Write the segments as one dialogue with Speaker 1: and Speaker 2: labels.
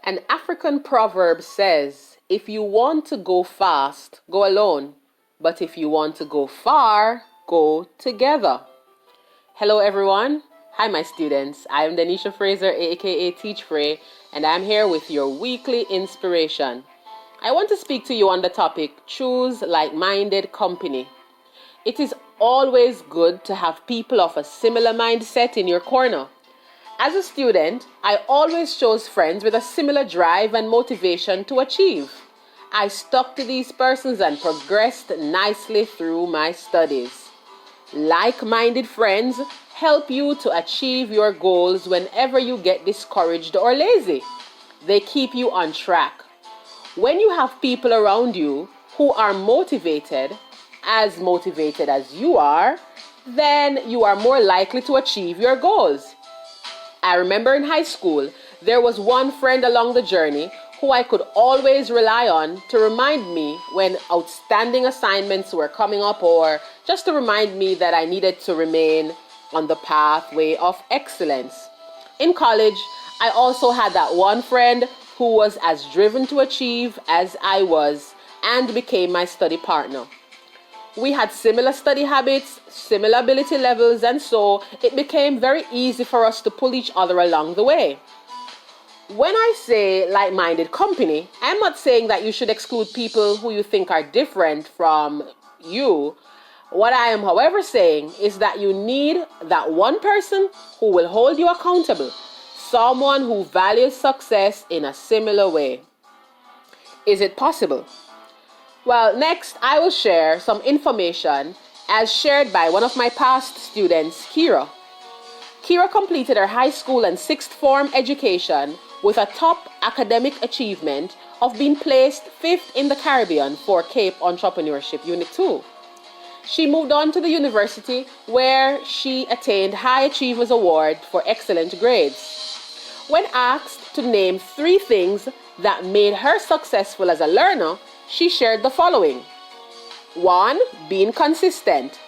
Speaker 1: An African proverb says, if you want to go fast, go alone. But if you want to go far, go together. Hello everyone. Hi my students. I am Denisha Fraser, aka Teachfray, and I'm here with your weekly inspiration. I want to speak to you on the topic, choose like-minded company. It is always good to have people of a similar mindset in your corner. As a student, I always chose friends with a similar drive and motivation to achieve. I stuck to these persons and progressed nicely through my studies. Like-minded friends help you to achieve your goals whenever you get discouraged or lazy. They keep you on track. When you have people around you who are motivated as you are, then you are more likely to achieve your goals. I remember in high school, there was one friend along the journey who I could always rely on to remind me when outstanding assignments were coming up, or just to remind me that I needed to remain on the pathway of excellence. In college, I also had that one friend who was as driven to achieve as I was and became my study partner. We had similar study habits, similar ability levels, and so it became very easy for us to pull each other along the way. When I say like-minded company, I'm not saying that you should exclude people who you think are different from you. What I am, however, saying is that you need that one person who will hold you accountable, someone who values success in a similar way. Is it possible? Well, next I will share some information as shared by one of my past students, Kira. Kira completed her high school and sixth form education with a top academic achievement of being placed 5th in the Caribbean for Cape Entrepreneurship Unit 2. She moved on to the university where she attained High Achievers Award for excellent grades. When asked to name 3 things that made her successful as a learner, she shared the following. 1, being consistent.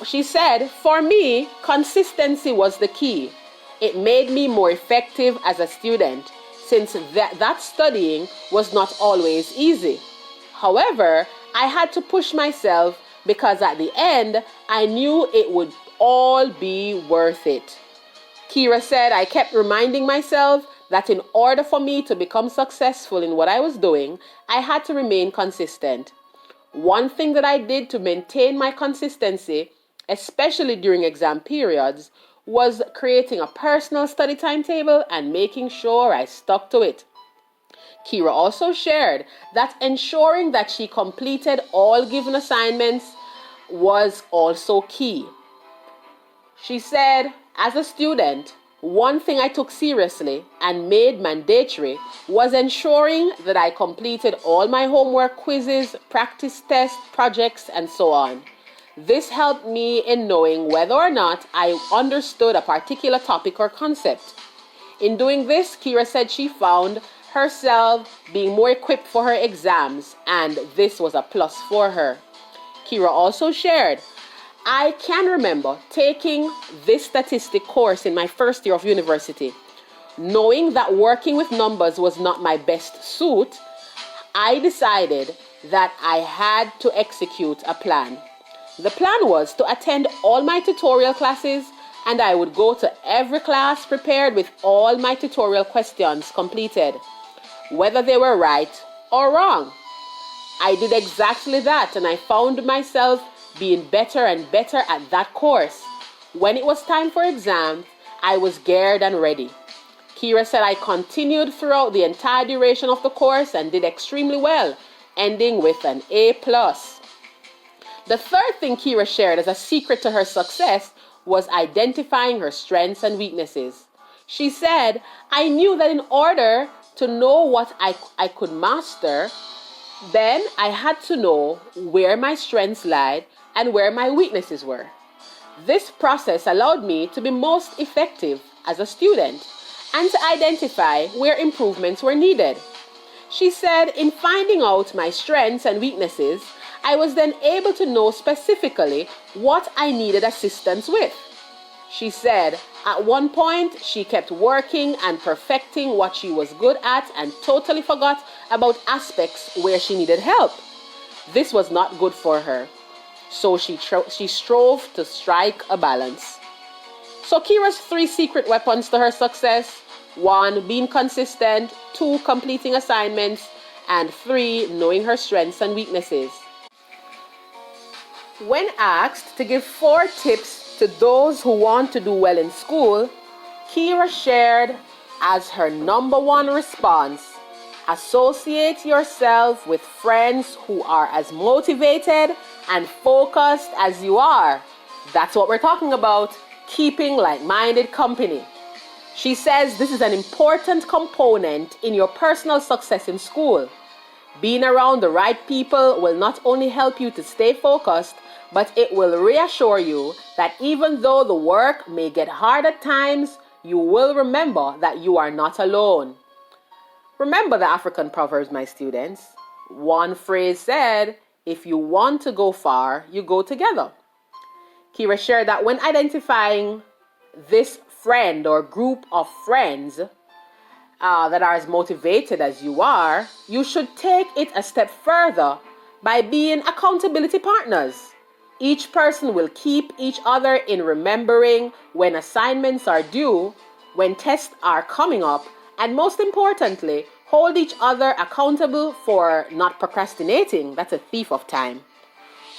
Speaker 1: She said, for me, consistency was the key. It made me more effective as a student, since that studying was not always easy. However, I had to push myself because at the end, I knew it would all be worth it. Kira said, I kept reminding myself that in order for me to become successful in what I was doing, I had to remain consistent. One thing that I did to maintain my consistency, especially during exam periods, was creating a personal study timetable and making sure I stuck to it. Kira also shared that ensuring that she completed all given assignments was also key. She said, as a student, one thing I took seriously and made mandatory was ensuring that I completed all my homework, quizzes, practice tests, projects, and so on. This helped me in knowing whether or not I understood a particular topic or concept. In doing this, Kira said she found herself being more equipped for her exams, and this was a plus for her. Kira also shared, I can remember taking this statistic course in my first year of university. Knowing that working with numbers was not my best suit, I decided that I had to execute a plan. The plan was to attend all my tutorial classes, and I would go to every class prepared with all my tutorial questions completed, whether they were right or wrong. I did exactly that, and I found myself being better and better at that course. When it was time for exams, I was geared and ready. Kira said I continued throughout the entire duration of the course and did extremely well, ending with an A+. The third thing Kira shared as a secret to her success was identifying her strengths and weaknesses. She said, I knew that in order to know what I could master, then I had to know where my strengths lied and where my weaknesses were. This process allowed me to be most effective as a student and to identify where improvements were needed. She said, in finding out my strengths and weaknesses, I was then able to know specifically what I needed assistance with. She said, at one point, she kept working and perfecting what she was good at and totally forgot about aspects where she needed help. This was not good for her. So she strove to strike a balance. So Kira's 3 secret weapons to her success: 1, being consistent; 2, completing assignments; and 3, knowing her strengths and weaknesses. When asked to give 4 tips to those who want to do well in school, Kira shared as her number 1 response: associate yourself with friends who are as motivated and focused as you are. That's what we're talking about, keeping like-minded company. She says this is an important component in your personal success in school. Being around the right people will not only help you to stay focused, but it will reassure you that even though the work may get hard at times, you will remember that you are not alone. Remember the African proverbs, my students. One phrase said, if you want to go far, you go together. Kira shared that when identifying this friend or group of friends that are as motivated as you are, you should take it a step further by being accountability partners. Each person will keep each other in remembering when assignments are due, when tests are coming up, and most importantly, hold each other accountable for not procrastinating. That's a thief of time.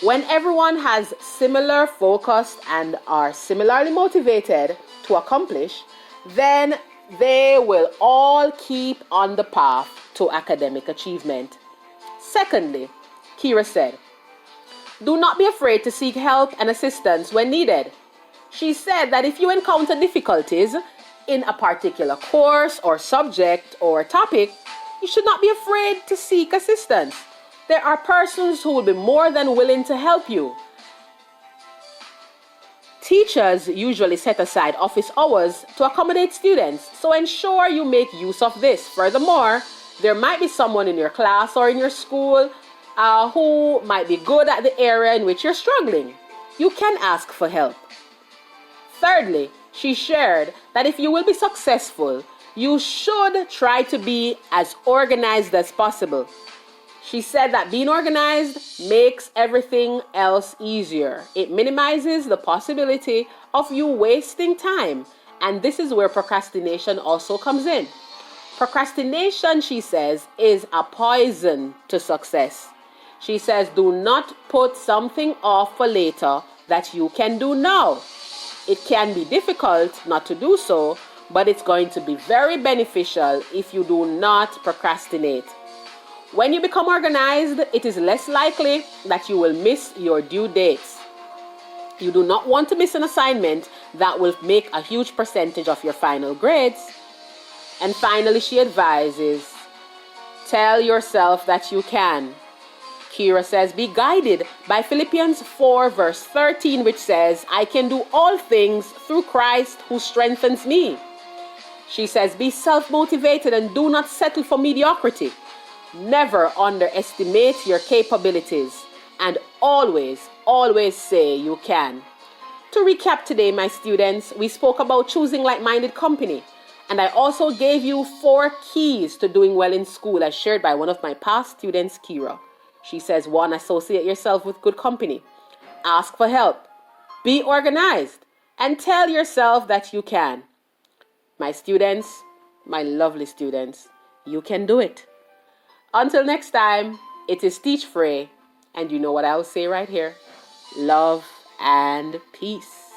Speaker 1: When everyone has similar focus and are similarly motivated to accomplish, then they will all keep on the path to academic achievement. Secondly, Kira said, do not be afraid to seek help and assistance when needed. She said that if you encounter difficulties in a particular course or subject or topic, you should not be afraid to seek assistance. There are persons who will be more than willing to help you. Teachers usually set aside office hours to accommodate students, so ensure you make use of this. Furthermore, there might be someone in your class or in your school who might be good at the area in which you're struggling. You can ask for help. Thirdly, she shared that if you will be successful, you should try to be as organized as possible. She said that being organized makes everything else easier. It minimizes the possibility of you wasting time. And this is where procrastination also comes in. Procrastination, she says, is a poison to success. She says, do not put something off for later that you can do now. It can be difficult not to do so, but it's going to be very beneficial if you do not procrastinate. When you become organized, it is less likely that you will miss your due dates. You do not want to miss an assignment that will make a huge percentage of your final grades. And finally, she advises, tell yourself that you can. Kira says, be guided by Philippians 4 verse 13, which says, I can do all things through Christ who strengthens me. She says, be self-motivated and do not settle for mediocrity. Never underestimate your capabilities and always, always say you can. To recap today, my students, we spoke about choosing like-minded company. And I also gave you 4 keys to doing well in school as shared by one of my past students, Kira. She says, 1, associate yourself with good company. Ask for help. Be organized. And tell yourself that you can. My students, my lovely students, you can do it. Until next time, it is Teachfray, and you know what I will say right here. Love and peace.